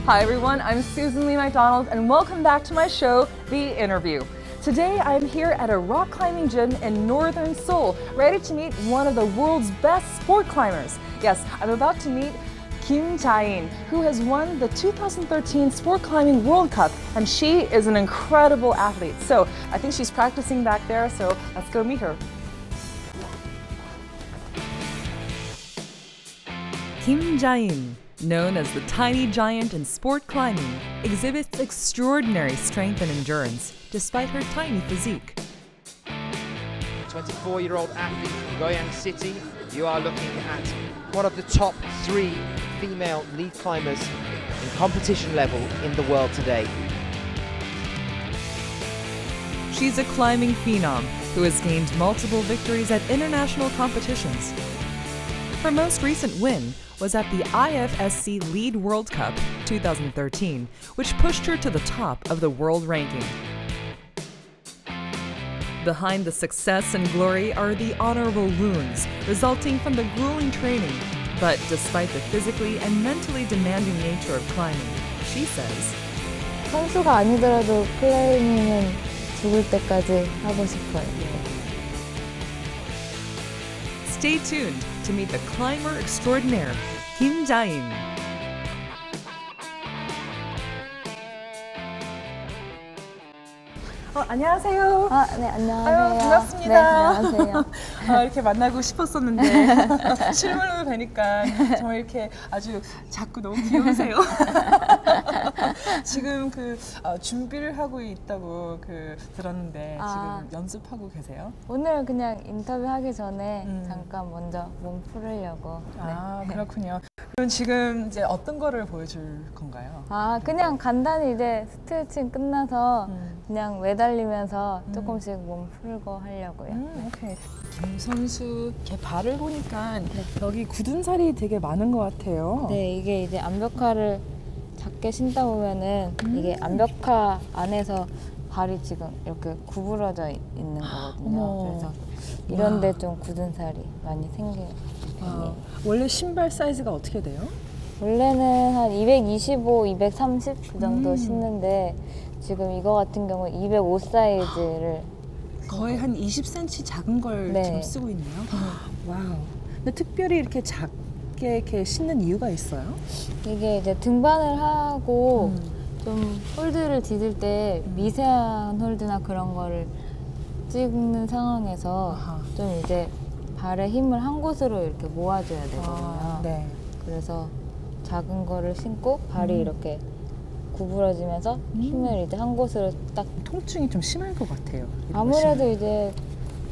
Hi everyone, I'm Susan Lee McDonald and welcome back to my show, The Interview. Today I'm here at a rock climbing gym in northern Seoul, ready to meet one of the world's best sport climbers. Yes, I'm about to meet Kim Jae-in, who has won the 2013 Sport Climbing World Cup, and she is an incredible athlete. So I think she's practicing back there, so let's go meet her. Kim Jae-in, known as the tiny giant in sport climbing, exhibits extraordinary strength and endurance despite her tiny physique. 24-year-old athlete from Goyang City, you are looking at one of the top 3 female lead climbers in competition level in the world today. She's a climbing phenom who has gained multiple victories at international competitions. Her most recent win was at the IFSC Lead World Cup 2013, which pushed her to the top of the world ranking. Behind the success and glory are the honorable wounds resulting from the grueling training. But despite the physically and mentally demanding nature of climbing, she says, 선수가 아니더라도 클라이밍은 죽을 때까지 하고 싶어요. Stay tuned to meet the climber extraordinaire, Kim Jae-in. 안녕하세요. 네, 안녕하세요. 아유, 반갑습니다. 네, 안녕하세요. 이렇게 만나고 싶었었는데 실물로 뵈니까 정말 이렇게 아주 작고 너무 귀여우세요. 지금 준비를 하고 있다고 들었는데 지금 연습하고 계세요? 오늘 그냥 인터뷰하기 전에 잠깐 먼저 몸 풀으려고. 네. 그렇군요. 그럼 지금 이제 어떤 거를 보여줄 건가요? 그냥 간단히 이제 스트레칭 끝나서 그냥 매달리면서 조금씩 몸 풀고 하려고요. 오케이. 김 선수 이렇게 발을 보니까 여기 굳은 살이 되게 많은 것 같아요. 네, 이게 이제 암벽화를 작게 신다 보면은 이게 암벽화 안에서 발이 지금 이렇게 구부러져 있는 거거든요. 그래서 이런데 좀 굳은 살이 많이 생겨요. 원래 신발 사이즈가 어떻게 돼요? 원래는 한 225, 230 그 정도 신는데 지금 이거 같은 경우는 205 사이즈를 거의 한 20cm 작은 걸 지금 쓰고 있네요. 와우. 근데 특별히 이렇게 작게 이렇게 신는 이유가 있어요? 이게 이제 등반을 하고 좀 홀드를 디딜 때 미세한 홀드나 그런 거를 찍는 상황에서 좀 이제 발의 힘을 한 곳으로 이렇게 모아줘야 되거든요. 네. 그래서 작은 거를 신고 발이 이렇게 구부러지면서 힘을 이제 한 곳으로 딱. 통증이 좀 심할 것 같아요. 아무래도 이제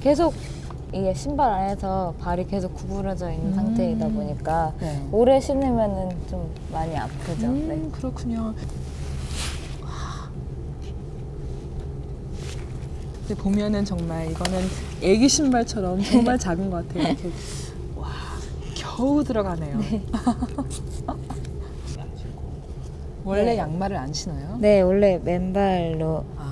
계속 이게 신발 안에서 발이 계속 구부러져 있는 상태이다 보니까 오래 신으면은 좀 많이 아프죠. 네. 그렇군요. 근데 보면은 정말 이거는 애기 신발처럼 정말 작은 것 같아요. 이렇게 와, 겨우 들어가네요. 네. 원래 양말을 안 신어요? 네, 원래 맨발로. 네.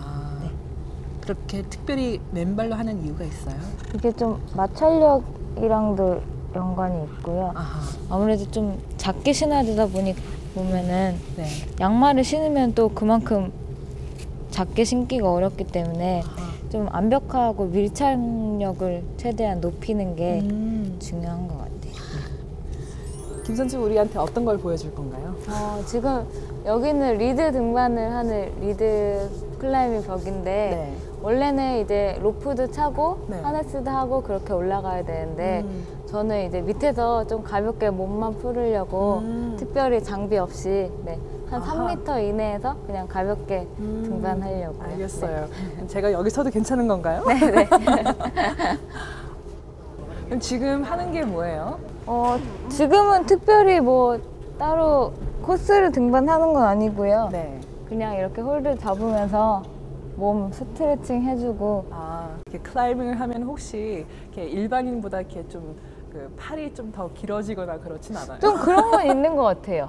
그렇게 특별히 맨발로 하는 이유가 있어요? 이게 좀 마찰력이랑도 연관이 있고요. 아무래도 좀 작게 신어야 되다 보면은 양말을 신으면 또 그만큼 작게 신기가 어렵기 때문에 좀 암벽화하고 밀착력을 최대한 높이는 게 중요한 것 같아요. 김 선수 우리한테 어떤 걸 보여줄 건가요? 지금 여기는 리드 등반을 하는 리드 클라이밍 벽인데 원래는 이제 로프도 차고 하네스도 하고 그렇게 올라가야 되는데 저는 이제 밑에서 좀 가볍게 몸만 풀으려고 특별히 장비 없이 한 3m 이내에서 그냥 가볍게 등반하려고요. 알겠어요. 제가 여기 서도 괜찮은 건가요? 네. 그럼 지금 하는 게 뭐예요? 지금은 특별히 뭐 따로 코스를 등반하는 건 아니고요. 그냥 이렇게 홀드 잡으면서 몸 스트레칭 해주고. 이렇게 클라이밍을 하면 혹시 이렇게 일반인보다 이렇게 좀 팔이 좀 더 길어지거나 그렇진 않아요? 좀 그런 건 있는 것 같아요.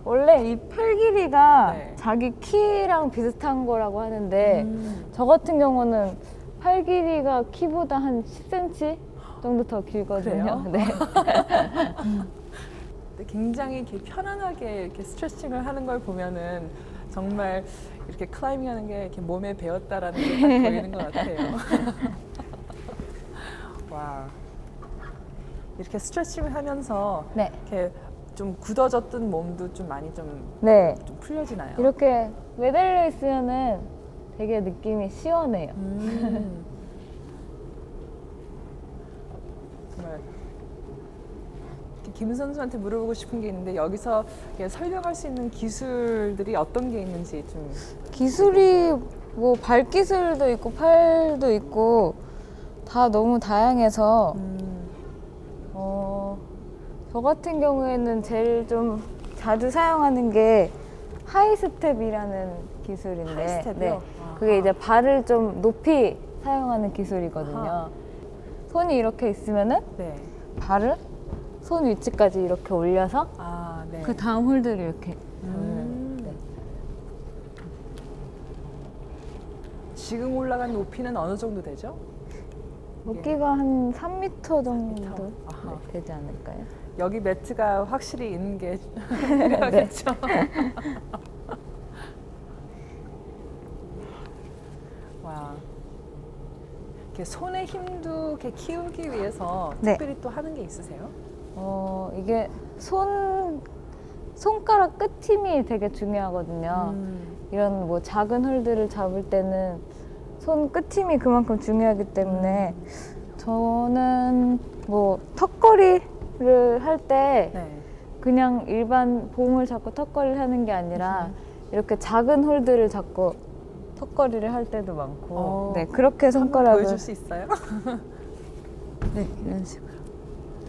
원래 이 팔 길이가 자기 키랑 비슷한 거라고 하는데 저 같은 경우는 팔 길이가 키보다 한 10cm 정도 더 길거든요. 그래요? 네. 근데 굉장히 이렇게 편안하게 이렇게 스트레칭을 하는 걸 보면은 정말 이렇게 클라이밍하는 게 이렇게 몸에 배었다라는 게 딱 보이는 것 같아요. 와, 이렇게 스트레칭을 하면서 네. 이렇게 좀 굳어졌던 몸도 좀 많이 좀 풀려지나요? 이렇게 매달려 있으면은 되게 느낌이 시원해요. 정말 김 선수한테 물어보고 싶은 게 있는데 여기서 설명할 수 있는 기술들이 어떤 게 있는지 좀. 기술이 뭐 발기술도 있고 팔도 있고 다 너무 다양해서 저 같은 경우에는 제일 좀 자주 사용하는 게 하이스텝이라는 기술인데 하이스텝이요? 그게 이제 발을 좀 높이 사용하는 기술이거든요. 아하. 손이 이렇게 있으면은 네. 발을 손 위치까지 이렇게 올려서 네. 그 다음 홀드를 이렇게 잡는. 네. 지금 올라간 높이는 어느 정도 되죠? 높이가 한 3m 정도 아하. 되지 않을까요? 여기 매트가 확실히 있는 게 필요하겠죠. 와, 이렇게 손의 힘도 이렇게 키우기 위해서 특별히 또 하는 게 있으세요? 이게 손가락 끝 힘이 되게 중요하거든요. 이런 뭐 작은 홀드를 잡을 때는 손 끝 힘이 그만큼 중요하기 때문에 저는 뭐 턱걸이를 할 때 그냥 일반 봉을 잡고 턱걸이를 하는 게 아니라 이렇게 작은 홀드를 잡고 턱걸이를 할 때도 많고 네, 그렇게 손가락을 보여줄 수 있어요? 네, 이런 식으로.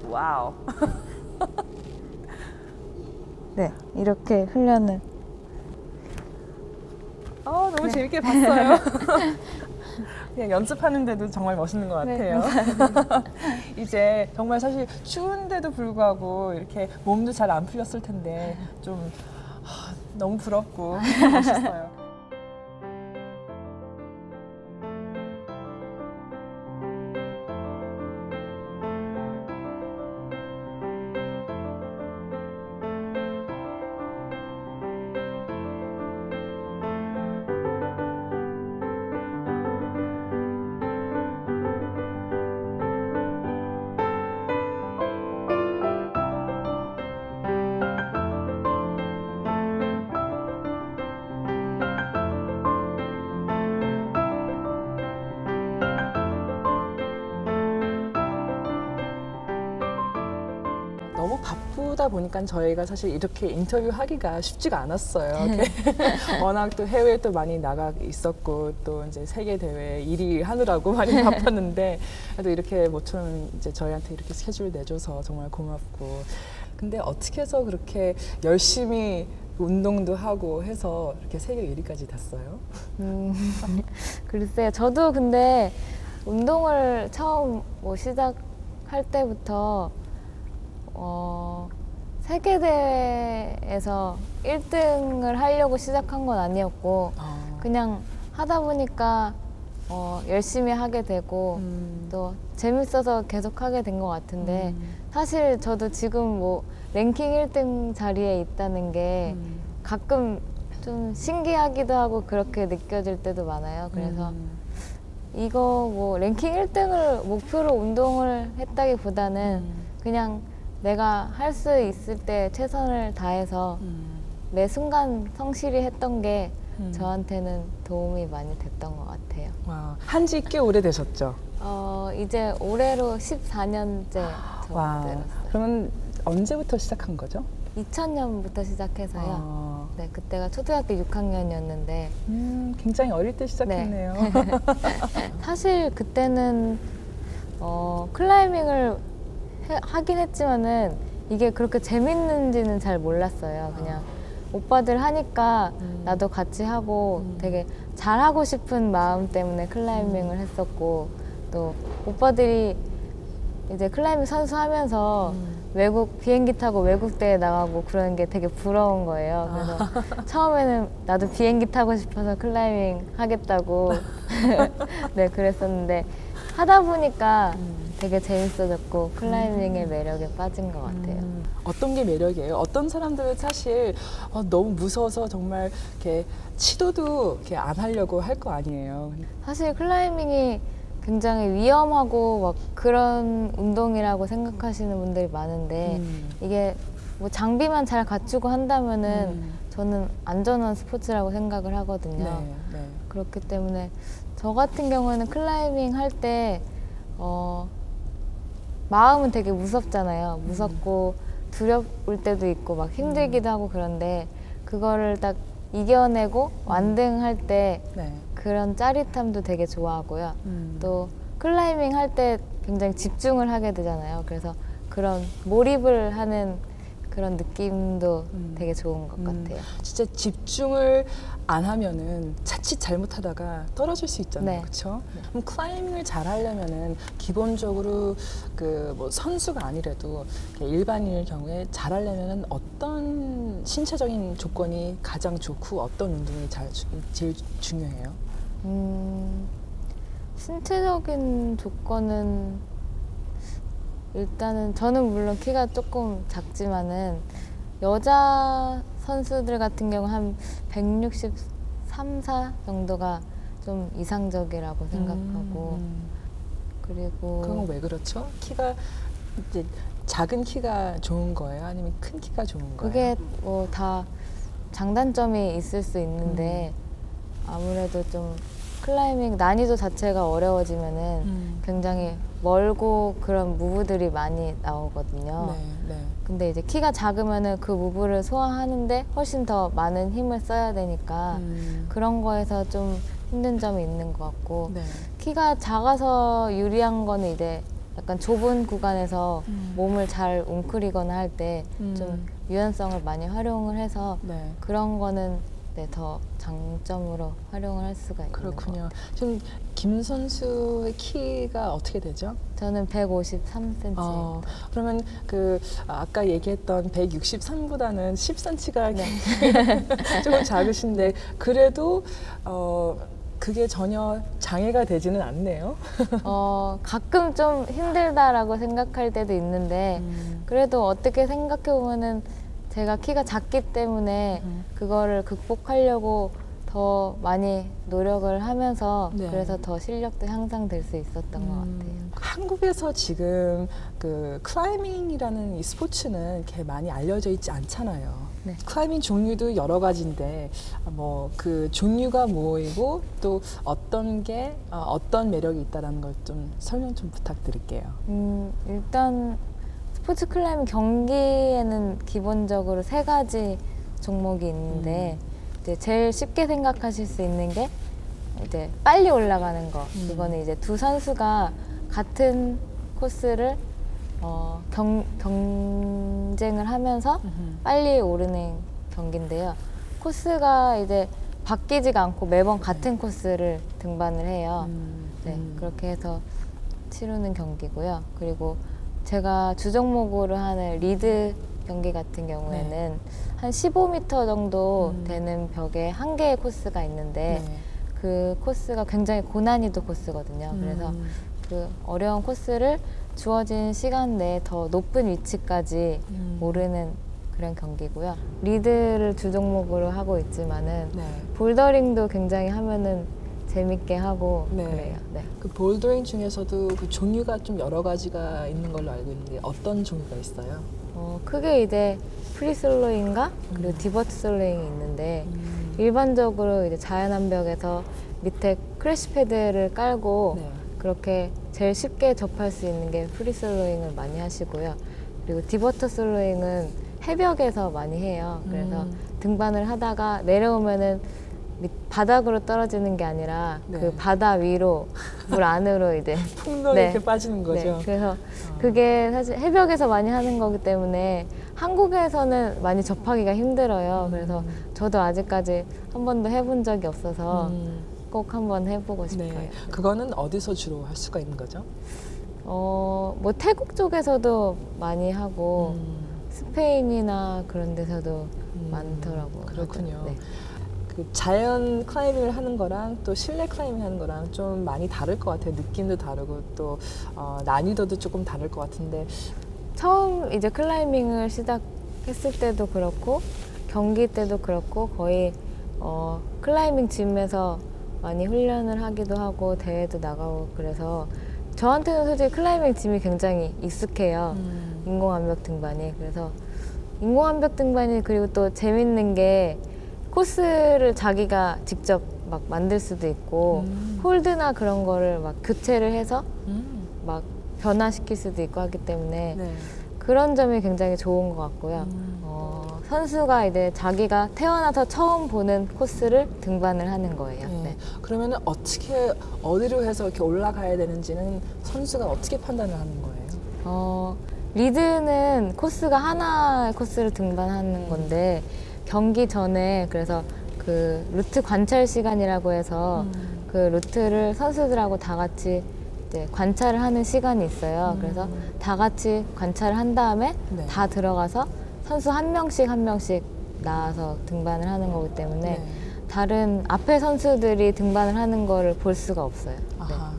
와우. 네, 이렇게 훈련을. 너무 재밌게 봤어요. 그냥 연습하는데도 정말 멋있는 것 같아요. 이제 정말 사실 추운데도 불구하고 이렇게 몸도 잘 안 풀렸을 텐데 좀 너무 부럽고 멋있어요. 너무 바쁘다 보니까 저희가 사실 이렇게 인터뷰하기가 쉽지가 않았어요. 워낙 또 해외에 또 많이 나가 있었고 또 이제 세계 대회 1위 하느라고 많이 바빴는데 그래도 이렇게 모처럼 이제 저희한테 이렇게 스케줄 내줘서 정말 고맙고. 근데 어떻게 해서 그렇게 열심히 운동도 하고 해서 이렇게 세계 1위까지 됐어요? 글쎄요, 저도 근데 운동을 처음 뭐 시작할 때부터 세계대회에서 1등을 하려고 시작한 건 아니었고 그냥 하다 보니까 열심히 하게 되고 또 재밌어서 계속 하게 된 것 같은데 사실 저도 지금 뭐 랭킹 1등 자리에 있다는 게 가끔 좀 신기하기도 하고 그렇게 느껴질 때도 많아요. 그래서 이거 뭐 랭킹 1등을 목표로 운동을 했다기보다는 그냥 내가 할 수 있을 때 최선을 다해서 매 순간 성실히 했던 게 저한테는 도움이 많이 됐던 것 같아요. 한지 꽤 오래되셨죠? 이제 올해로 14년째 접어들었어요. 그러면 언제부터 시작한 거죠? 2000년부터 시작해서요. 네, 그때가 초등학교 6학년이었는데 굉장히 어릴 때 시작했네요. 네. 사실 그때는 클라이밍을 하긴 했지만은 이게 그렇게 재밌는지는 잘 몰랐어요. 그냥 오빠들 하니까 나도 같이 하고 되게 잘하고 싶은 마음 때문에 클라이밍을 했었고 또 오빠들이 이제 클라이밍 선수 하면서 외국 비행기 타고 외국 대회 나가고 그러는 게 되게 부러운 거예요. 그래서 처음에는 나도 비행기 타고 싶어서 클라이밍 하겠다고 네, 그랬었는데 하다 보니까 되게 재밌어졌고 클라이밍의 매력에 빠진 것 같아요. 어떤 게 매력이에요? 어떤 사람들은 사실 너무 무서워서 정말 이렇게 시도도 이렇게 안 하려고 할 거 아니에요. 사실 클라이밍이 굉장히 위험하고 막 그런 운동이라고 생각하시는 분들이 많은데 이게 뭐 장비만 잘 갖추고 한다면은 저는 안전한 스포츠라고 생각을 하거든요. 네, 네. 그렇기 때문에 저 같은 경우에는 클라이밍 할 때 마음은 되게 무섭잖아요. 무섭고 두려울 때도 있고 막 힘들기도 하고 그런데 그거를 딱 이겨내고 완등할 때 네. 그런 짜릿함도 되게 좋아하고요. 또 클라이밍 할 때 굉장히 집중을 하게 되잖아요. 그래서 그런 몰입을 하는 그런 느낌도 되게 좋은 것 같아요. 진짜 집중을 안 하면은 자칫 잘못하다가 떨어질 수 있잖아요. 네. 그렇죠? 그럼 클라이밍을 잘 하려면은 기본적으로 그 뭐 선수가 아니라도 일반인의 경우에 잘 하려면은 어떤 신체적인 조건이 가장 좋고 어떤 운동이 제일 중요해요? 신체적인 조건은 일단은 저는 물론 키가 조금 작지만은 여자 선수들 같은 경우 한 163, 4 정도가 좀 이상적이라고 생각하고 그리고 그건 왜 그렇죠? 키가 이제 작은 키가 좋은 거예요? 아니면 큰 키가 좋은 거예요? 그게 뭐 다 장단점이 있을 수 있는데 아무래도 좀 클라이밍 난이도 자체가 어려워지면은 굉장히 멀고 그런 무브들이 많이 나오거든요. 네, 네. 근데 이제 키가 작으면은 그 무브를 소화하는데 훨씬 더 많은 힘을 써야 되니까 그런 거에서 좀 힘든 점이 있는 것 같고 네. 키가 작아서 유리한 거는 이제 약간 좁은 구간에서 몸을 잘 웅크리거나 할 때 좀 유연성을 많이 활용을 해서 네. 그런 거는 네, 더 장점으로 활용을 할 수가 있는 것 그렇군요. 같아요. 지금 김 선수의 키가 어떻게 되죠? 저는 153cm. 그러면 그 아까 얘기했던 163보다는 10cm가 조금 작으신데 그래도 그게 전혀 장애가 되지는 않네요. 가끔 좀 힘들다라고 생각할 때도 있는데 그래도 어떻게 생각해 보면은 제가 키가 작기 때문에 그거를 극복하려고 더 많이 노력을 하면서 네. 그래서 더 실력도 향상될 수 있었던 것 같아요. 한국에서 지금 그 클라이밍이라는 이 스포츠는 이렇게 많이 알려져 있지 않잖아요. 네. 클라이밍 종류도 여러 가지인데 뭐 그 종류가 뭐이고 또 어떤 게 어떤 매력이 있다라는 걸 좀 설명 좀 부탁드릴게요. 일단 스포츠 클라이밍 경기에는 기본적으로 3가지 종목이 있는데 이제 제일 쉽게 생각하실 수 있는 게 이제 빨리 올라가는 거. 이거는 이제 두 선수가 같은 코스를 경쟁을 하면서 빨리 오르는 경기인데요. 코스가 이제 바뀌지가 않고 매번 같은 코스를 등반을 해요. 네, 그렇게 해서 치르는 경기고요. 그리고 제가 주종목으로 하는 리드 경기 같은 경우에는 한 15m 정도 되는 벽에 한 개의 코스가 있는데 그 코스가 굉장히 고난이도 코스거든요. 그래서 그 어려운 코스를 주어진 시간 내에 더 높은 위치까지 오르는 그런 경기고요. 리드를 주종목으로 하고 있지만은 볼더링도 굉장히 하면은 재밌게 하고 그래요. 네. 그 볼더링 중에서도 그 종류가 좀 여러 가지가 있는 걸로 알고 있는데 어떤 종류가 있어요? 크게 이제 프리슬로잉과 그리고 디버트 슬로잉이 있는데 일반적으로 이제 자연암벽에서 밑에 크래시 패드를 깔고 그렇게 제일 쉽게 접할 수 있는 게 프리슬로잉을 많이 하시고요. 그리고 디버트 슬로잉은 해벽에서 많이 해요. 그래서 등반을 하다가 내려오면은 바닥으로 떨어지는 게 아니라 그 바다 위로 물 안으로 이제 풍덩이 이렇게 빠지는 거죠. 그래서 그게 사실 해벽에서 많이 하는 거기 때문에 한국에서는 많이 접하기가 힘들어요. 그래서 저도 아직까지 한 번도 해본 적이 없어서 꼭 한번 해보고 싶어요. 그거는 어디서 주로 할 수가 있는 거죠? 뭐 태국 쪽에서도 많이 하고 스페인이나 그런 데서도 많더라고요. 그렇군요. 그 자연 클라이밍을 하는 거랑 또 실내 클라이밍 하는 거랑 좀 많이 다를 것 같아요. 느낌도 다르고 또 난이도도 조금 다를 것 같은데 처음 이제 클라이밍을 시작했을 때도 그렇고 경기 때도 그렇고 거의 클라이밍 짐에서 많이 훈련을 하기도 하고 대회도 나가고 그래서 저한테는 솔직히 클라이밍 짐이 굉장히 익숙해요. 인공암벽 등반이. 그래서 인공암벽 등반이 그리고 또 재밌는 게 코스를 자기가 직접 막 만들 수도 있고 홀드나 그런 거를 막 교체를 해서 막 변화시킬 수도 있고 하기 때문에 네. 그런 점이 굉장히 좋은 것 같고요. 선수가 이제 자기가 태어나서 처음 보는 코스를 등반을 하는 거예요. 네. 네. 그러면은 어떻게 어디로 해서 이렇게 올라가야 되는지는 선수가 어떻게 판단을 하는 거예요? 리드는 코스가 하나의 코스를 등반하는 건데 경기 전에 그래서 그 루트 관찰 시간이라고 해서 그 루트를 선수들하고 다 같이 이제 관찰을 하는 시간이 있어요. 그래서 다 같이 관찰을 한 다음에 네. 다 들어가서 선수 한 명씩 나와서 등반을 하는 거기 때문에 네. 다른 앞에 선수들이 등반을 하는 거를 볼 수가 없어요. 아하.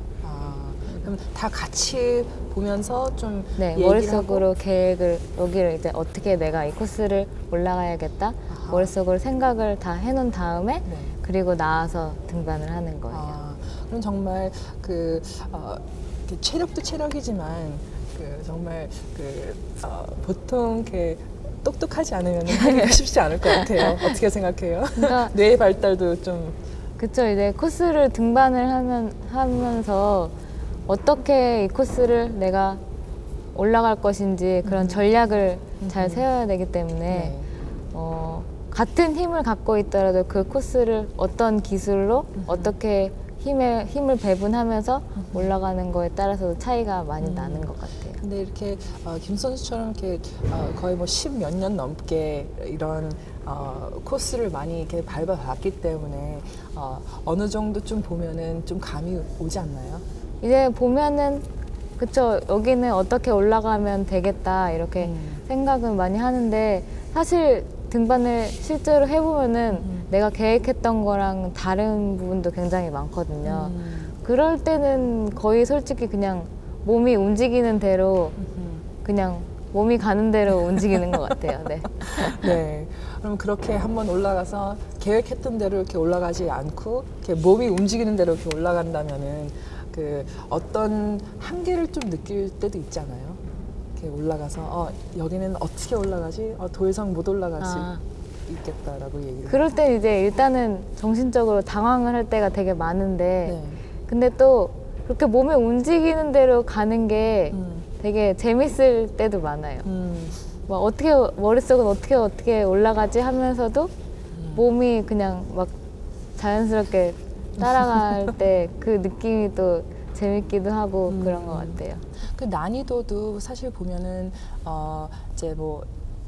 그럼 다 같이 보면서 좀 네, 얘기를 머릿속으로 하고? 계획을 여기를 이제 어떻게 내가 이 코스를 올라가야겠다 아하. 머릿속으로 생각을 다 해놓은 다음에 네. 그리고 나와서 등반을 하는 거예요. 그럼 정말 이렇게 체력도 체력이지만 정말 보통 이렇게 똑똑하지 않으면 하기가 쉽지 않을 것 같아요. 어떻게 생각해요? 그러니까 뇌 발달도 좀 그쵸. 이제 코스를 등반을 하면서 어떻게 이 코스를 내가 올라갈 것인지 그런 전략을 잘 세워야 되기 때문에 네. 같은 힘을 갖고 있더라도 그 코스를 어떤 기술로 어떻게 힘을 배분하면서 올라가는 거에 따라서도 차이가 많이 나는 것 같아요. 근데 이렇게 김 선수처럼 이렇게 거의 뭐 10몇 년 넘게 이런 코스를 많이 이렇게 밟아봤기 때문에 어느 정도 좀 보면은 좀 감이 오지 않나요? 이제 보면은 그쵸, 여기는 어떻게 올라가면 되겠다 이렇게 생각은 많이 하는데 사실 등반을 실제로 해보면은 내가 계획했던 거랑 다른 부분도 굉장히 많거든요. 그럴 때는 거의 솔직히 그냥 몸이 움직이는 대로 그냥 몸이 가는 대로 움직이는 것 같아요. 네. 네. 그럼 그렇게 한번 올라가서 계획했던 대로 이렇게 올라가지 않고 이렇게 몸이 움직이는 대로 이렇게 올라간다면은 어떤 한계를 좀 느낄 때도 있잖아요. 이렇게 올라가서 여기는 어떻게 올라가지? 더 이상 못 올라갈 수 있겠다라고 얘기를. 그럴 때 이제 일단은 정신적으로 당황을 할 때가 되게 많은데 네. 근데 또 그렇게 몸이 움직이는 대로 가는 게 되게 재밌을 때도 많아요. 막 어떻게 머릿속은 어떻게 올라가지 하면서도 몸이 그냥 막 자연스럽게 따라갈 때 그 느낌이 또 재밌기도 하고 그런 것 같아요. 그 난이도도 사실 보면은 이제 뭐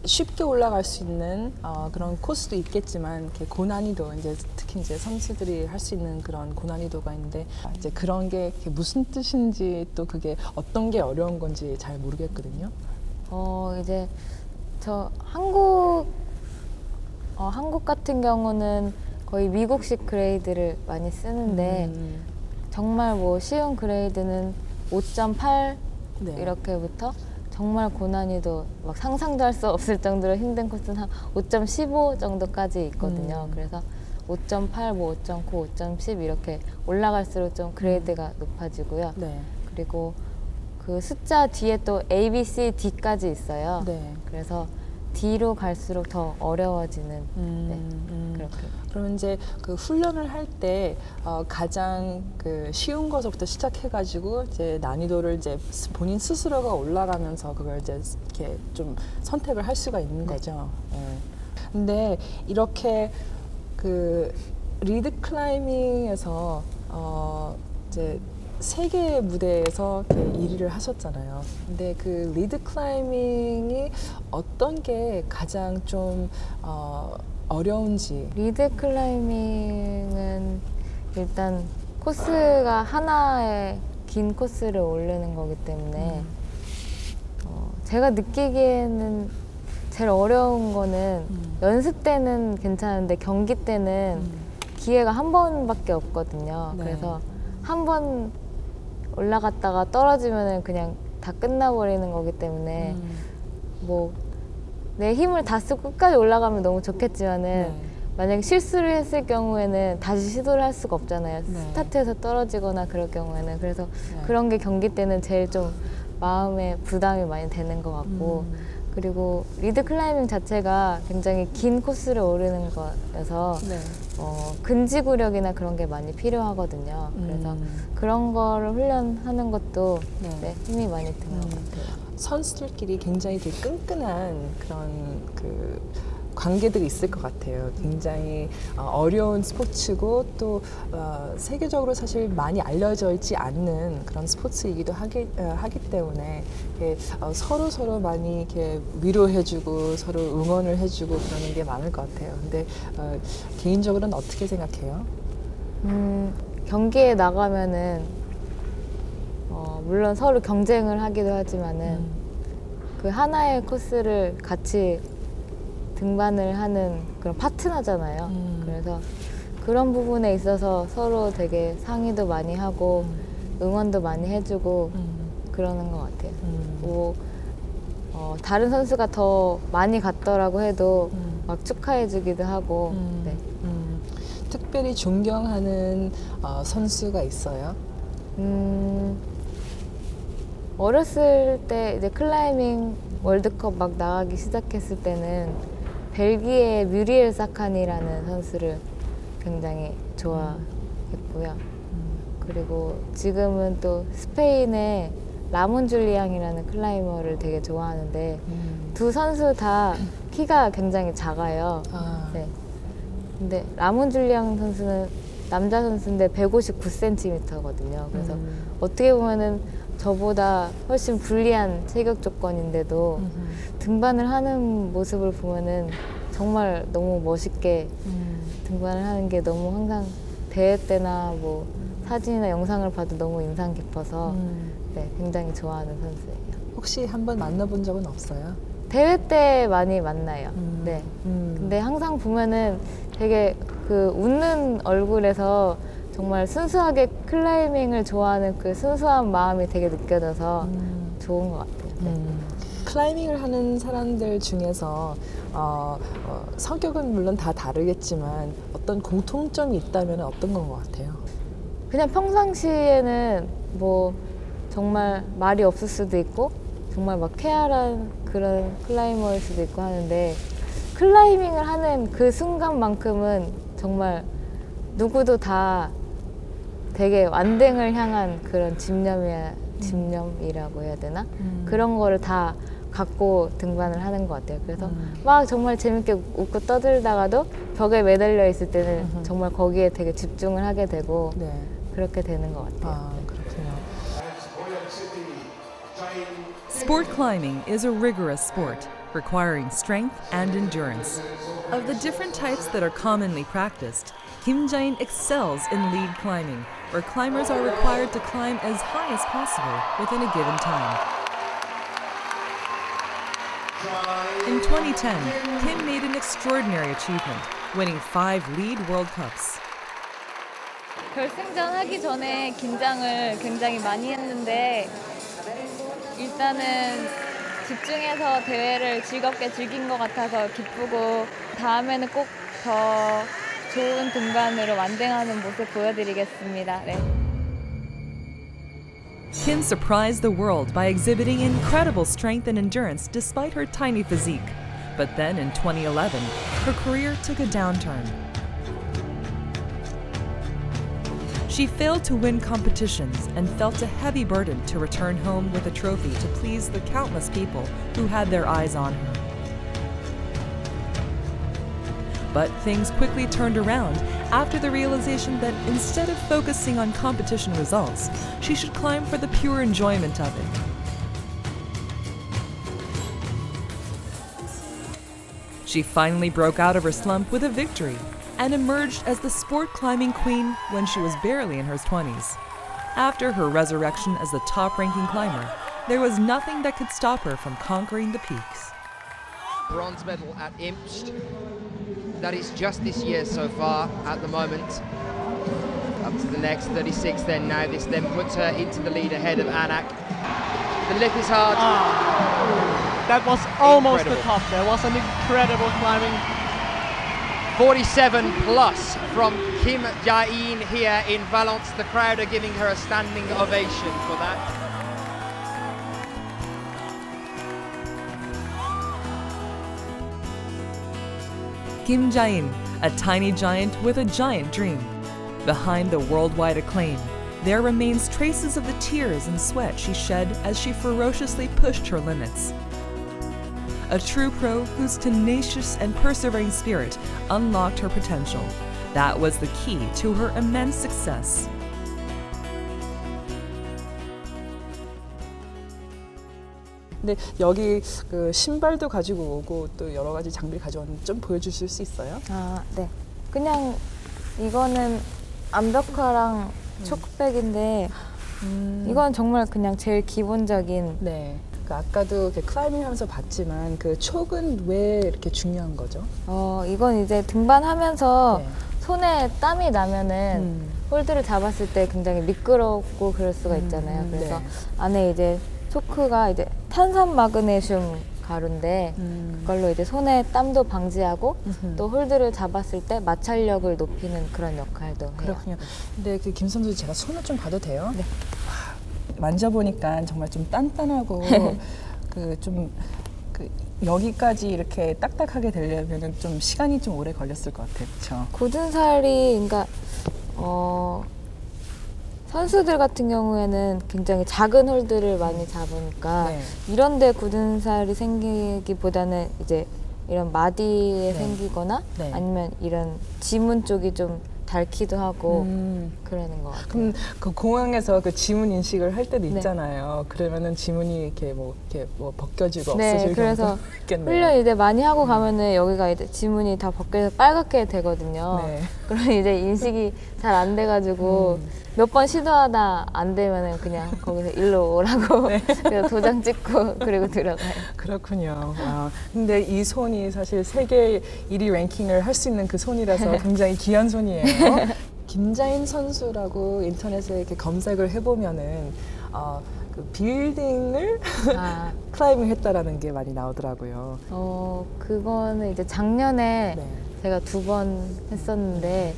쉽게 올라갈 수 있는 그런 코스도 있겠지만 이렇게 고난이도 이제 특히 이제 선수들이 할 수 있는 그런 고난이도가 있는데 이제 그런 게 무슨 뜻인지 또 그게 어떤 게 어려운 건지 잘 모르겠거든요. 이제 저 한국 같은 경우는 거의 미국식 그레이드를 많이 쓰는데 정말 뭐 쉬운 그레이드는 5.8 네. 이렇게부터 정말 고난이도 막 상상도 할 수 없을 정도로 힘든 코스는 한 5.15 정도까지 있거든요. 그래서 5.8, 뭐 5.9, 5.10 이렇게 올라갈수록 좀 그레이드가 높아지고요. 네. 그리고 그 숫자 뒤에 또 A, B, C, D까지 있어요. 네. 그래서 D로 갈수록 더 어려워지는 그렇게. 그러면 이제 그 훈련을 할 때 가장 쉬운 것부터 시작해가지고 이제 난이도를 이제 본인 스스로가 올라가면서 그걸 이제 이렇게 좀 선택을 할 수가 있는 거죠. 네. 근데 이렇게 리드 클라이밍에서 이제 세계 무대에서 1위를 하셨잖아요. 근데 그 리드 클라이밍이 어떤 게 가장 좀 어려운지. 리드 클라이밍은 일단 코스가 하나의 긴 코스를 오르는 거기 때문에 제가 느끼기에는 제일 어려운 거는 연습 때는 괜찮은데 경기 때는 기회가 한 번밖에 없거든요. 네. 그래서 한 번 올라갔다가 떨어지면은 그냥 다 끝나버리는 거기 때문에 뭐 내 힘을 다 쓰고 끝까지 올라가면 너무 좋겠지만은 네. 만약에 실수를 했을 경우에는 다시 시도를 할 수가 없잖아요. 네. 스타트에서 떨어지거나 그럴 경우에는. 그래서 네. 그런 게 경기 때는 제일 좀 마음에 부담이 많이 되는 것 같고 그리고 리드 클라이밍 자체가 굉장히 긴 코스를 오르는 거여서 네. 근지구력이나 그런 게 많이 필요하거든요. 그래서 그런 거를 훈련하는 것도 네. 네, 힘이 많이 드는 것 같아요. 선수들끼리 굉장히 되게 끈끈한 그런 그 관계들이 있을 것 같아요. 굉장히 어려운 스포츠고 또 세계적으로 사실 많이 알려져 있지 않는 그런 스포츠이기도 하기 때문에 서로 많이 이렇게 위로해주고 서로 응원을 해주고 그러는 게 많을 것 같아요. 근데 개인적으로는 어떻게 생각해요? 경기에 나가면은 물론 서로 경쟁을 하기도 하지만은 그 하나의 코스를 같이 등반을 하는 그런 파트너잖아요. 그래서 그런 부분에 있어서 서로 되게 상의도 많이 하고 응원도 많이 해주고 그러는 것 같아요. 뭐 다른 선수가 더 많이 갔더라고 해도 막 축하해주기도 하고. 네. 특별히 존경하는 선수가 있어요? 어렸을 때 이제 클라이밍 월드컵 막 나가기 시작했을 때는 벨기에 뮤리엘 사칸이라는 선수를 굉장히 좋아했고요. 그리고 지금은 또 스페인의 라몬 줄리앙이라는 클라이머를 되게 좋아하는데 두 선수 다 키가 굉장히 작아요. 네. 근데 라몬 줄리앙 선수는 남자 선수인데 159cm거든요. 그래서 어떻게 보면은 저보다 훨씬 불리한 체격 조건인데도 등반을 하는 모습을 보면은 정말 너무 멋있게 등반을 하는 게 너무 항상 대회 때나 뭐 사진이나 영상을 봐도 너무 인상 깊어서 네, 굉장히 좋아하는 선수예요. 혹시 한번 만나본 적은 없어요? 대회 때 많이 만나요. 네. 근데 항상 보면은 되게 그 웃는 얼굴에서 정말 순수하게 클라이밍을 좋아하는 그 순수한 마음이 되게 느껴져서 좋은 것 같아요. 네. 클라이밍을 하는 사람들 중에서 성격은 물론 다 다르겠지만 어떤 공통점이 있다면 어떤 건 것 같아요? 그냥 평상시에는 뭐 정말 말이 없을 수도 있고 정말 막 쾌활한 그런 클라이머일 수도 있고 하는데 클라이밍을 하는 그 순간만큼은 정말 누구도 다 되게 완등을 향한 그런 집념이라고 해야 되나? 그런 거를 다 갖고 등반을 하는 것 같아요. 그래서 막 정말 재밌게 웃고 떠들다가도 벽에 매달려 있을 때는 정말 거기에 되게 집중을 하게 되고 네. 그렇게 되는 것 같아요. 아, 그렇군요. Sport climbing is a rigorous sport, requiring strength and endurance. Of the different types that are commonly practiced, Kim Jae-in excels in lead climbing, where climbers are required to climb as high as possible within a given time. In 2010, Kim made an extraordinary achievement, winning 5 lead World Cups. 결승전 하기 전에 긴장을 굉장히 많이 했는데 일단은 집중해서 대회를 즐겁게 즐긴 것 같아서 기쁘고 다음에는 꼭 더 좋은 등반으로 완등하는 모습 보여드리겠습니다. 네. Kim surprised the world by exhibiting incredible strength and endurance despite her tiny physique. But then in 2011, her career took a downturn. She failed to win competitions and felt a heavy burden to return home with a trophy to please the countless people who had their eyes on her. But things quickly turned around after the realization that instead of focusing on competition results, she should climb for the pure enjoyment of it. She finally broke out of her slump with a victory and emerged as the sport climbing queen when she was barely in her 20s. After her resurrection as the top-ranking climber, there was nothing that could stop her from conquering the peaks. bronze medal at Imst. That is just this year so far at the moment. Up to the next 36 then now. This then puts her into the lead ahead of Anak. The lip is hard. That was almost Incredible. the top. There was an incredible climbing. 47 plus from Kim Jae-in here in Valence. The crowd are giving her a standing ovation for that. Kim Jae-in, a tiny giant with a giant dream. Behind the worldwide acclaim, there remains traces of the tears and sweat she shed as she ferociously pushed her limits. A true pro whose tenacious and persevering spirit unlocked her potential. That was the key to her immense success. 근데 여기 그 신발도 가지고 오고 또 여러 가지 장비를 가져왔는데 좀 보여주실 수 있어요? 아, 네. 그냥 이거는 암벽화랑 초크백인데 이건 정말 그냥 제일 기본적인. 네. 그 아까도 이렇게 클라이밍 하면서 봤지만 그 촉은 왜 이렇게 중요한 거죠? 이건 이제 등반하면서 네. 손에 땀이 나면은 홀드를 잡았을 때 굉장히 미끄럽고 그럴 수가 있잖아요. 그래서 네. 안에 이제 초크가 이제 탄산 마그네슘 가루인데 그걸로 이제 손에 땀도 방지하고 또 홀드를 잡았을 때 마찰력을 높이는 그런 역할도 해요. 그렇군요. 근데 그 김 선수 제가 손을 좀 봐도 돼요? 네. 만져보니까 정말 좀 단단하고 그 좀 그 여기까지 이렇게 딱딱하게 되려면 좀 시간이 좀 오래 걸렸을 것 같아요. 그렇죠? 굳은살이 그러니까 선수들 같은 경우에는 굉장히 작은 홀드를 많이 잡으니까 네. 이런데 굳은살이 생기기보다는 이제 이런 마디에 네. 생기거나 네. 아니면 이런 지문 쪽이 좀 닳기도 하고 그러는 것 같아요. 그럼 그 공항에서 그 지문 인식을 할 때도 네. 있잖아요. 그러면은 지문이 이렇게 뭐 벗겨지고 네, 없어질 그래서 경우도 있겠네요. 훈련 이제 많이 하고 가면은 여기가 이제 지문이 다 벗겨서 빨갛게 되거든요. 네. 그럼 이제 인식이 잘 안 돼가지고 몇 번 시도하다 안 되면은 그냥 거기서 일로 오라고 그래서 도장 찍고 그리고 들어가요. 그렇군요. 와, 근데 이 손이 사실 세계 1위 랭킹을 할 수 있는 그 손이라서 굉장히 귀한 손이에요. 김자인 선수라고 인터넷에 이렇게 검색을 해보면은 그 빌딩을 클라이밍 했다라는 게 많이 나오더라고요. 그거는 이제 작년에 네. 제가 2번 했었는데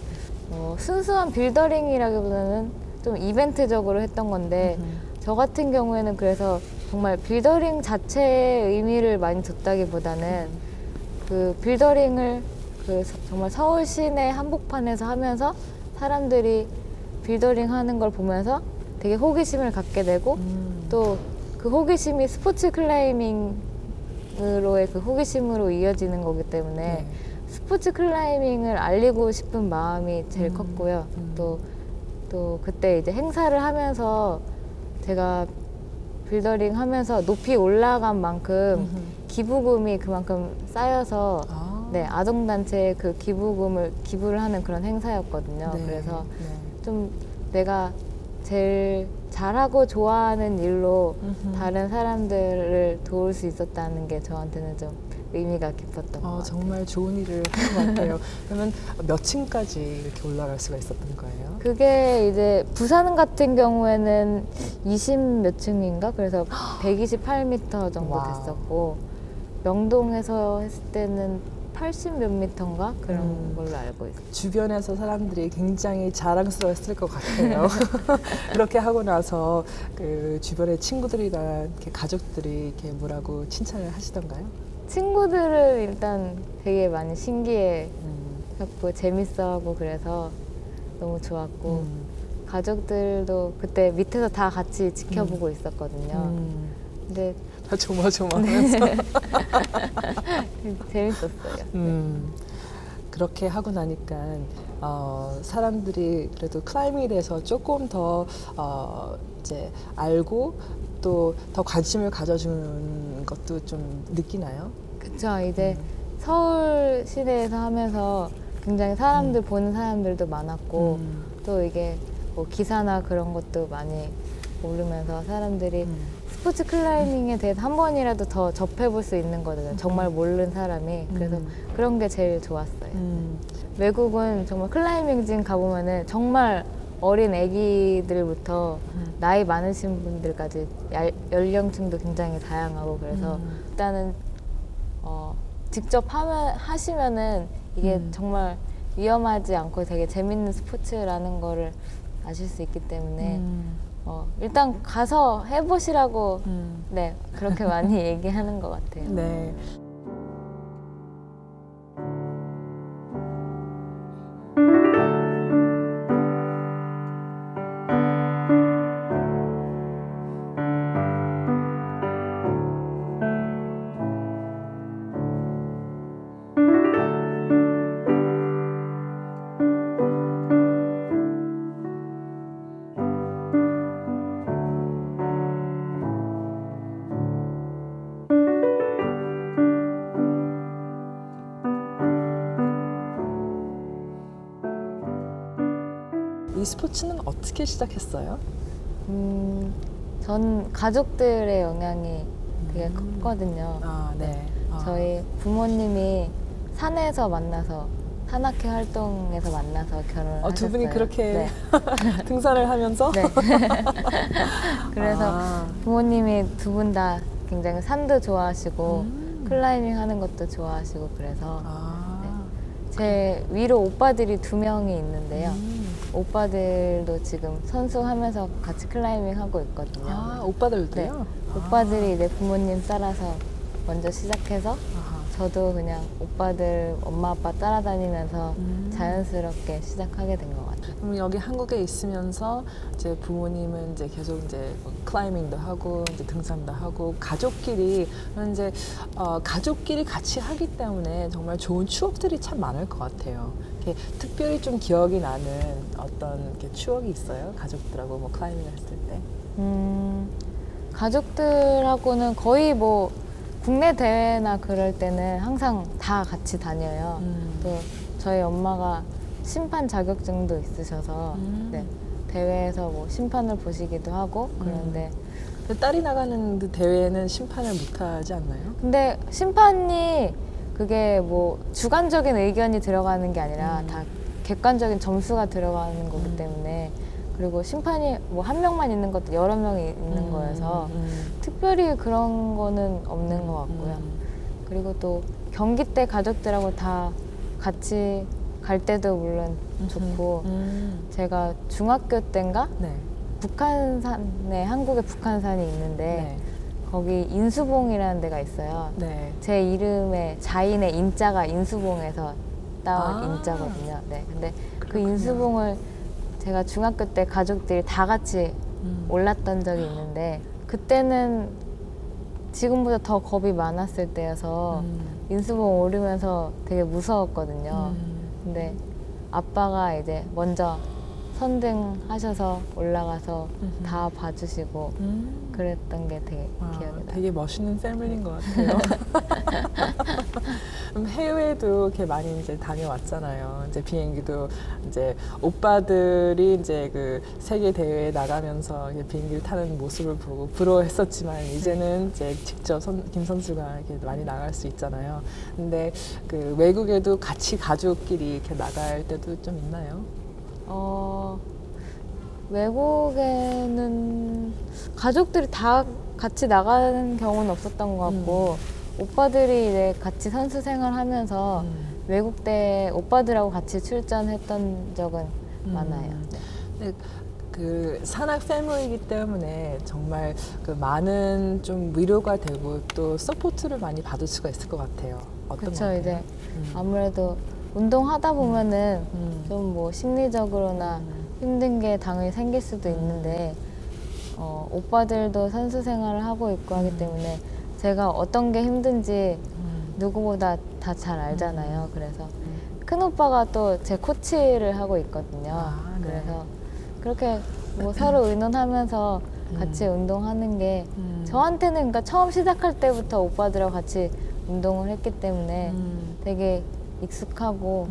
순수한 빌더링이라기보다는 좀 이벤트적으로 했던 건데 저 같은 경우에는 그래서 정말 빌더링 자체의 의미를 많이 뒀다기보다는 그 빌더링을 그 정말 서울 시내 한복판에서 하면서 사람들이 빌더링 하는 걸 보면서 되게 호기심을 갖게 되고 또 그 호기심이 스포츠 클라이밍으로의 그 호기심으로 이어지는 거기 때문에 네. 스포츠 클라이밍을 알리고 싶은 마음이 제일 컸고요. 또 그때 이제 행사를 하면서 제가 빌더링 하면서 높이 올라간 만큼 기부금이 그만큼 쌓여서 네, 아동단체에 그 기부금을 기부를 하는 그런 행사였거든요. 네. 그래서 좀 내가 제일 잘하고 좋아하는 일로 다른 사람들을 도울 수 있었다는 게 저한테는 좀 의미가 깊었던 것 같아요. 정말 좋은 일을 한 것 같아요. 그러면 몇 층까지 이렇게 올라갈 수가 있었던 거예요? 그게 이제 부산 같은 경우에는 20 몇 층인가? 그래서 128m 정도 와우. 됐었고 명동에서 했을 때는 80 몇 미터인가? 그런 걸로 알고 있어요. 주변에서 사람들이 굉장히 자랑스러웠을 것 같아요. 그렇게 하고 나서 그 주변의 친구들이나 이렇게 가족들이 이렇게 뭐라고 칭찬을 하시던가요? 친구들은 일단 되게 많이 신기해했고 재밌어하고 그래서 너무 좋았고 가족들도 그때 밑에서 다 같이 지켜보고 있었거든요. 근데 다 조마조마하면서 재밌었어요. 그렇게 하고 나니까 사람들이 그래도 클라이밍에 대해서 조금 더 이제 알고 또 더 관심을 가져주는 것도 좀 느끼나요? 그쵸. 이제 서울 시내에서 하면서 굉장히 사람들 보는 사람들도 많았고 또 이게 뭐 기사나 그런 것도 많이 오르면서 사람들이 스포츠 클라이밍에 대해서 한 번이라도 더 접해볼 수 있는 거잖아요. 정말 모르는 사람이. 그래서 그런 게 제일 좋았어요. 외국은 정말 클라이밍진 가보면은 정말 어린 애기들부터 나이 많으신 분들까지 연령층도 굉장히 다양하고 그래서 일단은 직접 하시면은 이게 정말 위험하지 않고 되게 재밌는 스포츠라는 거를 아실 수 있기 때문에 일단 가서 해보시라고 네 그렇게 많이 얘기하는 것 같아요. 네. 이 스포츠는 어떻게 시작했어요? 전 가족들의 영향이 되게 컸거든요. 아, 네. 저희 부모님이 산에서 만나서 산악회 활동에서 만나서 결혼을 하셨어요. 두 분이 그렇게 네. 등산을 하면서? 네. 그래서 부모님이 두 분 다 굉장히 산도 좋아하시고 클라이밍 하는 것도 좋아하시고 그래서 제 위로 오빠들이 2명이 있는데요. 오빠들도 지금 선수하면서 같이 클라이밍 하고 있거든요. 아, 오빠들도요? 네. 오빠들이 내 부모님 따라서 먼저 시작해서 저도 그냥 오빠들 엄마 아빠 따라다니면서 자연스럽게 시작하게 된 것 같아요. 그럼 여기 한국에 있으면서 이제 부모님은 이제 계속 이제 클라이밍도 하고 이제 등산도 하고 가족끼리 이제 가족끼리 같이 하기 때문에 정말 좋은 추억들이 참 많을 것 같아요. 이렇게 특별히 좀 기억이 나는 어떤 이렇게 추억이 있어요? 가족들하고 뭐 클라이밍을 했을 때? 가족들하고는 거의 뭐 국내 대회나 그럴 때는 항상 다 같이 다녀요. 또 저희 엄마가 심판 자격증도 있으셔서 네, 대회에서 뭐 심판을 보시기도 하고 그런데 딸이 나가는 그 대회는 심판을 못하지 않나요? 근데 심판이 그게 뭐 주관적인 의견이 들어가는 게 아니라 다 객관적인 점수가 들어가는 거기 때문에 그리고 심판이 뭐 한 명만 있는 것도 여러 명이 있는 거여서 특별히 그런 거는 없는 것 같고요. 그리고 또 경기 때 가족들하고 다 같이 갈 때도 물론 좋고 제가 중학교 때인가 네. 북한산에 한국에 북한산이 있는데 거기 인수봉이라는 데가 있어요. 네. 제 이름의 자인의 인자가 인수봉에서 따온 인자거든요. 네. 근데 그 인수봉을 제가 중학교 때 가족들이 다 같이 올랐던 적이 있는데 그때는 지금보다 더 겁이 많았을 때여서 인수봉 오르면서 되게 무서웠거든요. 근데 아빠가 이제 먼저 선등하셔서 올라가서 다 봐주시고 그랬던 게 되게 기억이 나요. 되게 멋있는 패밀리인 것 같아요. 그럼 해외도 이렇게 많이 이제 다녀왔잖아요. 이제 비행기도 이제 오빠들이 이제 그 세계 대회에 나가면서 비행기를 타는 모습을 보고 부러워했었지만 이제는 이제 직접 김 선수가 이렇게 많이 나갈 수 있잖아요. 근데 그 외국에도 같이 가족끼리 이렇게 나갈 때도 좀 있나요? 외국에는 가족들이 다 같이 나가는 경우는 없었던 것 같고 오빠들이 이제 같이 선수 생활하면서 외국 때 오빠들하고 같이 출전했던 적은 많아요. 네. 그 산악 패밀리이기 때문에 정말 그 많은 좀 위로가 되고 또 서포트를 많이 받을 수가 있을 것 같아요. 어떤 것 그렇죠. 같아요? 이제 아무래도 운동하다 보면은 좀 뭐 심리적으로나 힘든 게 당연히 생길 수도 있는데 오빠들도 선수 생활을 하고 있고 하기 때문에 제가 어떤 게 힘든지 누구보다 다 잘 알잖아요. 그래서 큰 오빠가 또 제 코치를 하고 있거든요. 네. 그래서 그렇게 뭐 서로 의논하면서 같이 운동하는 게 저한테는 그러니까 처음 시작할 때부터 오빠들하고 같이 운동을 했기 때문에 되게 익숙하고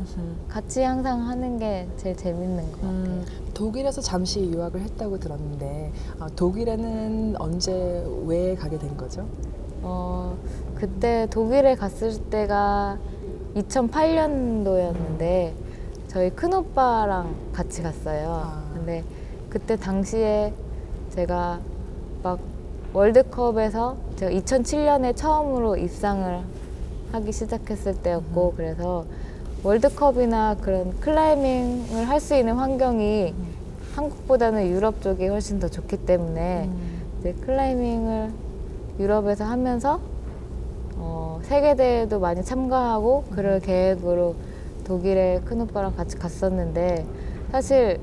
같이 항상 하는 게 제일 재밌는 것 같아요. 독일에서 잠시 유학을 했다고 들었는데 독일에는 언제 왜 가게 된 거죠? 그때 독일에 갔을 때가 2008년도였는데 저희 큰오빠랑 같이 갔어요. 근데 그때 당시에 제가 막 월드컵에서 제가 2007년에 처음으로 입상을 하기 시작했을 때였고 그래서 월드컵이나 그런 클라이밍을 할 수 있는 환경이 한국보다는 유럽 쪽이 훨씬 더 좋기 때문에 이제 클라이밍을 유럽에서 하면서 세계대회도 많이 참가하고 그럴 계획으로 독일에 큰오빠랑 같이 갔었는데 사실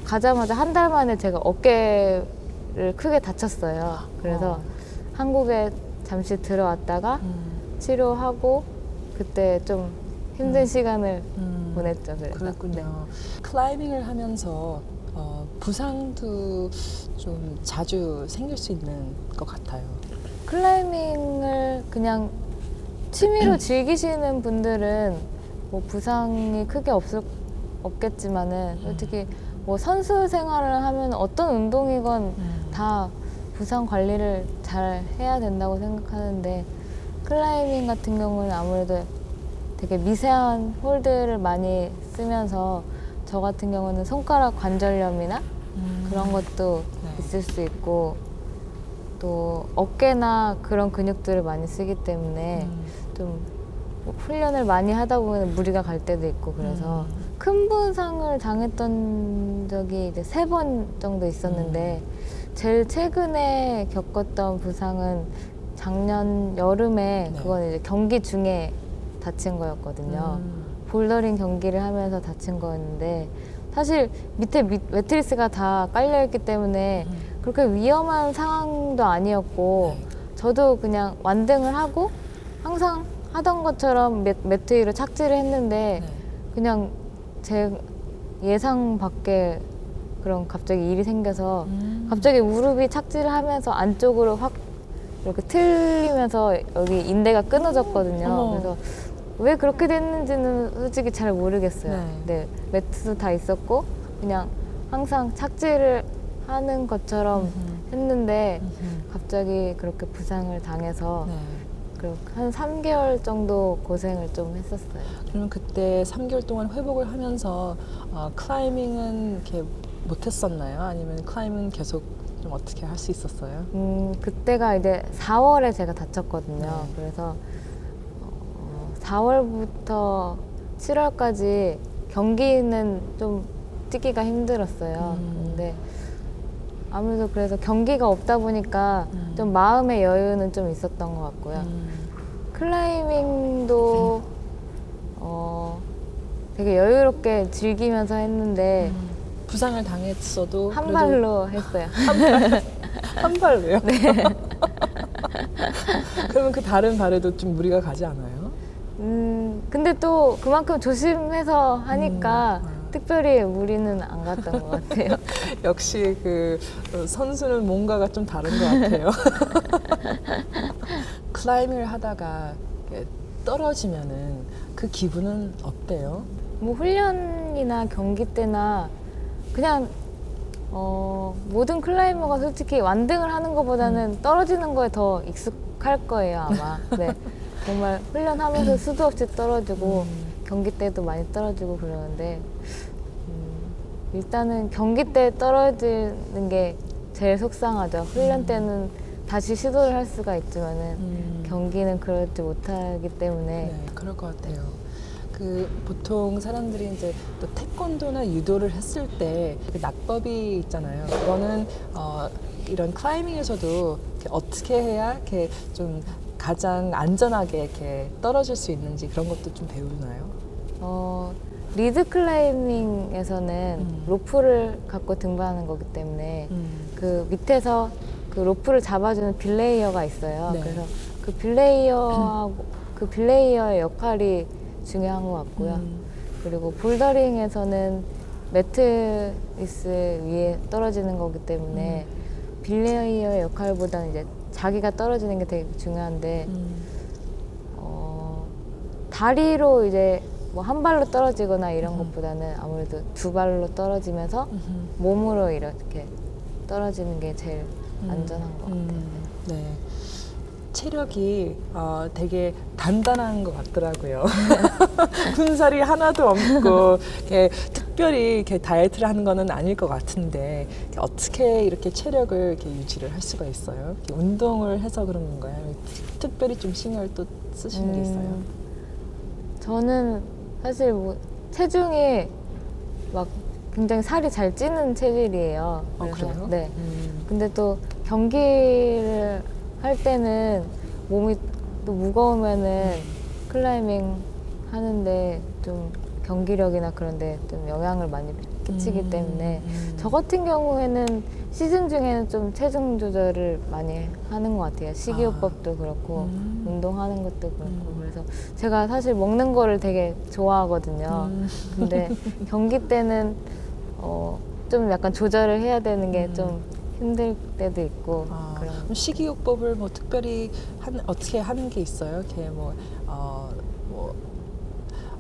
가자마자 한 달 만에 제가 어깨를 크게 다쳤어요. 그래서 한국에 잠시 들어왔다가 치료하고 그때 좀 힘든 시간을 보냈죠. 그래서. 그렇군요. 네. 클라이밍을 하면서 부상도 좀 자주 생길 수 있는 것 같아요. 클라이밍을 그냥 취미로 즐기시는 분들은 뭐 부상이 크게 없겠지만은 솔직히 뭐 선수 생활을 하면 어떤 운동이건 다 부상 관리를 잘 해야 된다고 생각하는데 클라이밍 같은 경우는 아무래도 되게 미세한 홀들을 많이 쓰면서 저 같은 경우는 손가락 관절염이나 그런 것도 있을 수 있고 또 어깨나 그런 근육들을 많이 쓰기 때문에 좀 훈련을 많이 하다 보면 무리가 갈 때도 있고 그래서 큰 부상을 당했던 적이 이제 3번 정도 있었는데 제일 최근에 겪었던 부상은 작년 여름에 그건 이제 경기 중에 다친 거였거든요. 볼더링 경기를 하면서 다친 거였는데 사실 밑에 매트리스가 다 깔려있기 때문에 그렇게 위험한 상황도 아니었고 저도 그냥 완등을 하고 항상 하던 것처럼 매트 위로 착지를 했는데 그냥 제 예상 밖에 그런 갑자기 일이 생겨서 갑자기 무릎이 착지를 하면서 안쪽으로 확 이렇게 틀리면서 여기 인대가 끊어졌거든요. 그래서 왜 그렇게 됐는지는 솔직히 잘 모르겠어요. 네, 매트도 다 있었고 그냥 항상 착지를 하는 것처럼 했는데 갑자기 그렇게 부상을 당해서 한 3개월 정도 고생을 좀 했었어요. 그러면 그때 3개월 동안 회복을 하면서 클라이밍은 이렇게 못했었나요? 아니면 클라이밍 계속 좀 어떻게 할 수 있었어요? 그때가 이제 4월에 제가 다쳤거든요. 그래서 4월부터 7월까지 경기는 좀 뛰기가 힘들었어요. 근데 아무래도 그래서 경기가 없다 보니까 좀 마음의 여유는 좀 있었던 것 같고요. 클라이밍도 되게 여유롭게 즐기면서 했는데 부상을 당했어도 한 발로 했어요. 한 발로요? 네. 그러면 그 다른 발에도 좀 무리가 가지 않아요? 근데 또 그만큼 조심해서 하니까 특별히 무리는 안 갔던 것 같아요. 역시 그 선수는 뭔가가 좀 다른 것 같아요. 클라이밍을 하다가 떨어지면은 그 기분은 어때요? 뭐 훈련이나 경기 때나 그냥 모든 클라이머가 솔직히 완등을 하는 것보다는 떨어지는 거에 더 익숙할 거예요 아마. 네. 정말 훈련하면서 수도 없이 떨어지고 경기 때도 많이 떨어지고 그러는데 일단은 경기 때 떨어지는 게 제일 속상하죠. 훈련 때는 다시 시도를 할 수가 있지만은 경기는 그러지 못하기 때문에 네, 그럴 것 같아요. 그 보통 사람들이 이제 또 태권도나 유도를 했을 때 그 낙법이 있잖아요. 그거는 이런 클라이밍에서도 이렇게 어떻게 해야 이렇게 좀 가장 안전하게 이렇게 떨어질 수 있는지 그런 것도 좀 배우나요? 리드 클라이밍에서는 로프를 갖고 등반하는 거기 때문에 그 밑에서 그 로프를 잡아주는 빌레이어가 있어요. 네. 그래서 그 빌레이어의 역할이 중요한 것 같고요. 그리고 볼더링에서는 매트리스 위에 떨어지는 거기 때문에 빌레이어의 역할보다는 이제 자기가 떨어지는 게 되게 중요한데 다리로 이제 뭐 한 발로 떨어지거나 이런 것보다는 아무래도 두 발로 떨어지면서 몸으로 이렇게 떨어지는 게 제일 안전한 것 같아요. 네. 체력이 되게 단단한 것 같더라고요. 군살이 하나도 없고 특별히 이렇게 다이어트를 하는 거는 아닐 것 같은데 어떻게 이렇게 체력을 이렇게 유지를 할 수가 있어요? 이렇게 운동을 해서 그런 건가요? 특별히 좀 신경을 또 쓰시는 게 있어요? 저는 사실 뭐 체중이 막 굉장히 살이 잘 찌는 체질이에요. 그래요? 네. 근데 또 경기를 할 때는 몸이 또 무거우면은 클라이밍 하는데 좀 경기력이나 그런데 좀 영향을 많이 끼치기 때문에 저 같은 경우에는 시즌 중에는 좀 체중 조절을 많이 하는 것 같아요. 식이요법도 그렇고 운동하는 것도 그렇고 그래서 제가 사실 먹는 거를 되게 좋아하거든요. 근데 경기 때는 좀 약간 조절을 해야 되는 게 좀 힘들 때도 있고. 그럼 식이요법을 뭐 특별히 어떻게 하는 게 있어요? 이렇게 뭐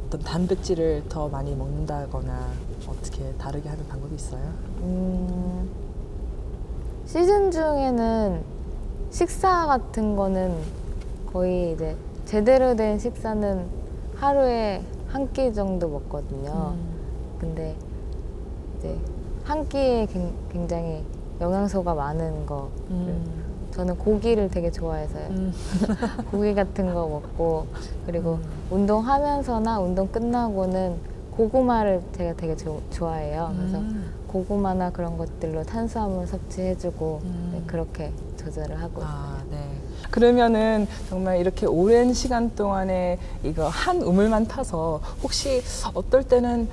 어떤 단백질을 더 많이 먹는다거나 어떻게 다르게 하는 방법이 있어요? 시즌 중에는 식사 같은 거는 거의 이제 제대로 된 식사는 하루에 한 끼 정도 먹거든요. 근데 이제 한 끼에 굉장히 영양소가 많은 거를 저는 고기를 되게 좋아해서요. 고기 같은 거 먹고 그리고 운동하면서나 운동 끝나고는 고구마를 제가 되게 좋아해요. 그래서 고구마나 그런 것들로 탄수화물 섭취해주고 네, 그렇게 조절을 하고 있어요. 네. 그러면은 정말 이렇게 오랜 시간 동안에 이거 한 우물만 타서 혹시 어떨 때는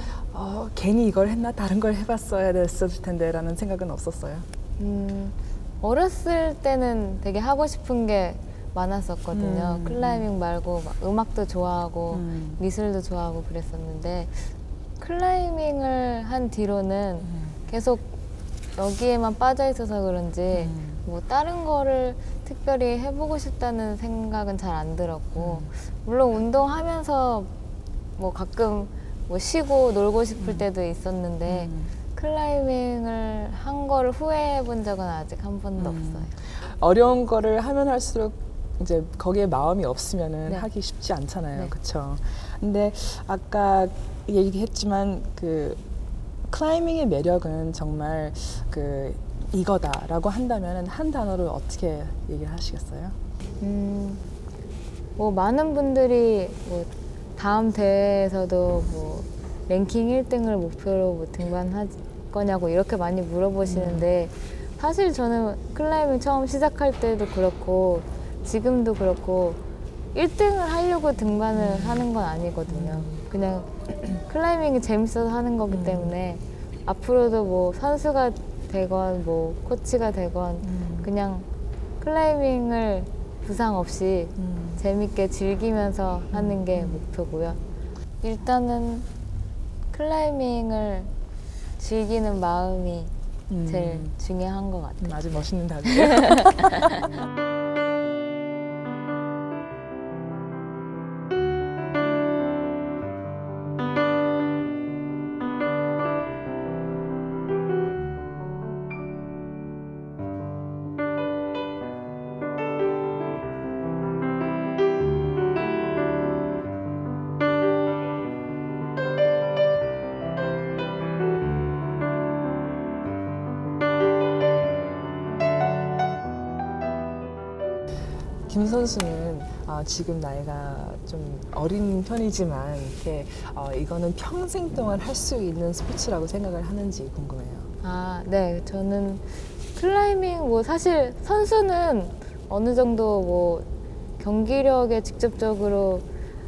괜히 이걸 했나 다른 걸 해봤어야 됐을 텐데 라는 생각은 없었어요? 어렸을 때는 되게 하고 싶은 게 많았었거든요. 클라이밍 말고 막 음악도 좋아하고 미술도 좋아하고 그랬었는데 클라이밍을 한 뒤로는 계속 여기에만 빠져 있어서 그런지 뭐 다른 거를 특별히 해보고 싶다는 생각은 잘 안 들었고 물론 운동하면서 뭐 가끔 뭐 쉬고 놀고 싶을 때도 있었는데 클라이밍을 한 거를 후회해 본 적은 아직 한 번도 없어요. 어려운 거를 하면 할수록 이제 거기에 마음이 없으면은 네. 하기 쉽지 않잖아요. 네. 그렇죠? 근데 아까 얘기했지만 그 클라이밍의 매력은 정말 그 이거다라고 한다면 한 단어로 어떻게 얘기를 하시겠어요? 뭐 많은 분들이 뭐 다음 대회에서도 뭐 랭킹 1등을 목표로 뭐 등반할 거냐고 이렇게 많이 물어보시는데 사실 저는 클라이밍 처음 시작할 때도 그렇고 지금도 그렇고 1등을 하려고 등반을 하는 건 아니거든요. 그냥 클라이밍이 재밌어서 하는 거기 때문에 앞으로도 뭐 선수가 되건 뭐 코치가 되건 그냥 클라이밍을 부상 없이 재밌게 즐기면서 하는 게 목표고요. 일단은 클라이밍을 즐기는 마음이 제일 중요한 것 같아요. 아주 멋있는 답이에요. 김 선수는 지금 나이가 좀 어린 편이지만 이렇게 이거는 평생 동안 할 수 있는 스포츠라고 생각을 하는지 궁금해요. 네. 저는 클라이밍 뭐 사실 선수는 어느 정도 뭐 경기력에 직접적으로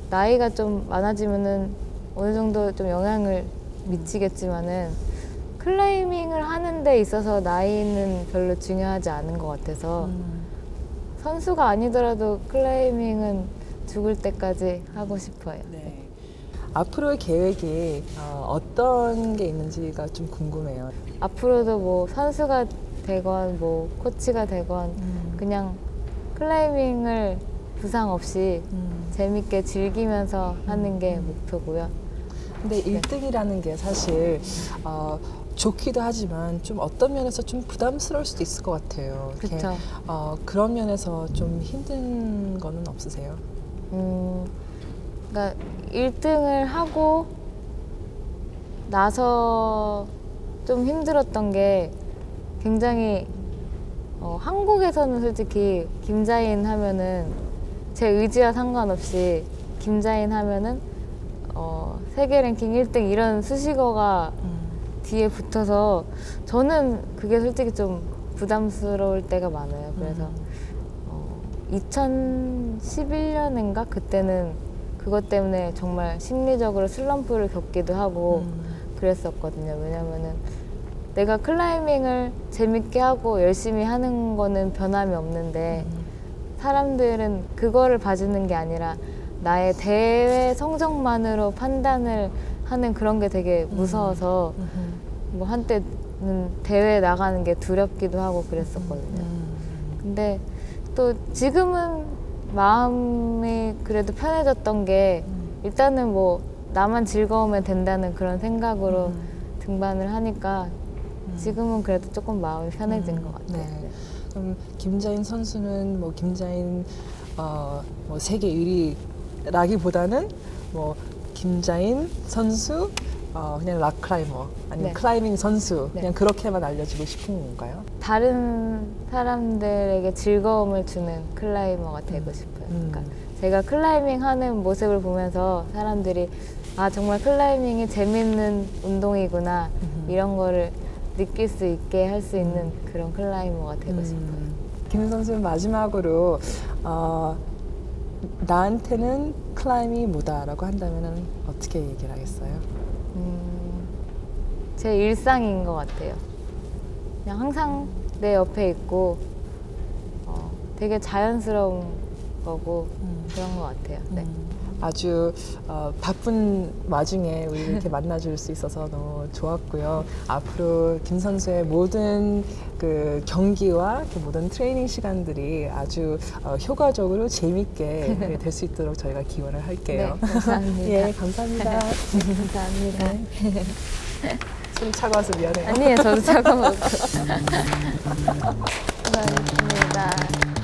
나이가 좀 많아지면은 어느 정도 좀 영향을 미치겠지만은 클라이밍을 하는 데 있어서 나이는 별로 중요하지 않은 것 같아서 선수가 아니더라도 클라이밍은 죽을 때까지 하고 싶어요. 네. 앞으로의 계획이 어떤 게 있는지가 좀 궁금해요. 앞으로도 뭐 선수가 되건 뭐 코치가 되건 그냥 클라이밍을 부상 없이 재밌게 즐기면서 하는 게 목표고요. 근데 1등이라는 게 사실 좋기도 하지만 좀 어떤 면에서 좀 부담스러울 수도 있을 것 같아요. 이렇게, 그쵸. 그런 면에서 좀 힘든 거는 없으세요? 그러니까 1등을 하고 나서 좀 힘들었던 게 굉장히 한국에서는 솔직히 김자인 하면은 제 의지와 상관없이 김자인 하면은 세계 랭킹 1등 이런 수식어가 뒤에 붙어서 저는 그게 솔직히 좀 부담스러울 때가 많아요. 그래서 2011년인가 그때는 그것 때문에 정말 심리적으로 슬럼프를 겪기도 하고 그랬었거든요. 왜냐면은 내가 클라이밍을 재밌게 하고 열심히 하는 거는 변함이 없는데 사람들은 그거를 봐주는 게 아니라 나의 대회 성적만으로 판단을 하는 그런 게 되게 무서워서 뭐 한때는 대회 나가는 게 두렵기도 하고 그랬었거든요. 근데 또 지금은 마음이 그래도 편해졌던 게 일단은 뭐 나만 즐거우면 된다는 그런 생각으로 등반을 하니까 지금은 그래도 조금 마음이 편해진 것 같아요. 네. 그럼 김자인 선수는 뭐 김자인 뭐 세계 1위라기보다는 뭐 김자인 선수 그냥 락클라이머 아니면 네. 클라이밍 선수 네. 그냥 그렇게만 알려주고 싶은 건가요? 다른 사람들에게 즐거움을 주는 클라이머가 되고 싶어요. 그러니까 제가 클라이밍 하는 모습을 보면서 사람들이 아 정말 클라이밍이 재밌는 운동이구나 이런 거를 느낄 수 있게 할 수 있는 그런 클라이머가 되고 싶어요. 김 선수는 마지막으로 나한테는 클라이밍이 뭐다라고 한다면 어떻게 얘기를 하겠어요? 제 일상인 것 같아요. 그냥 항상 내 옆에 있고 되게 자연스러운 거고 그런 것 같아요. 네. 아주 바쁜 와중에 우리 이렇게 만나줄 수 있어서 너무 좋았고요. 앞으로 김 선수의 모든 그 경기와 그 모든 트레이닝 시간들이 아주 효과적으로 재밌게 될 수 있도록 저희가 기원을 할게요. 네, 감사합니다. 예, 감사합니다. 감사합니다. 좀 차가워서 미안해요. 아니에요, 저도 차가워서. 감사합니다.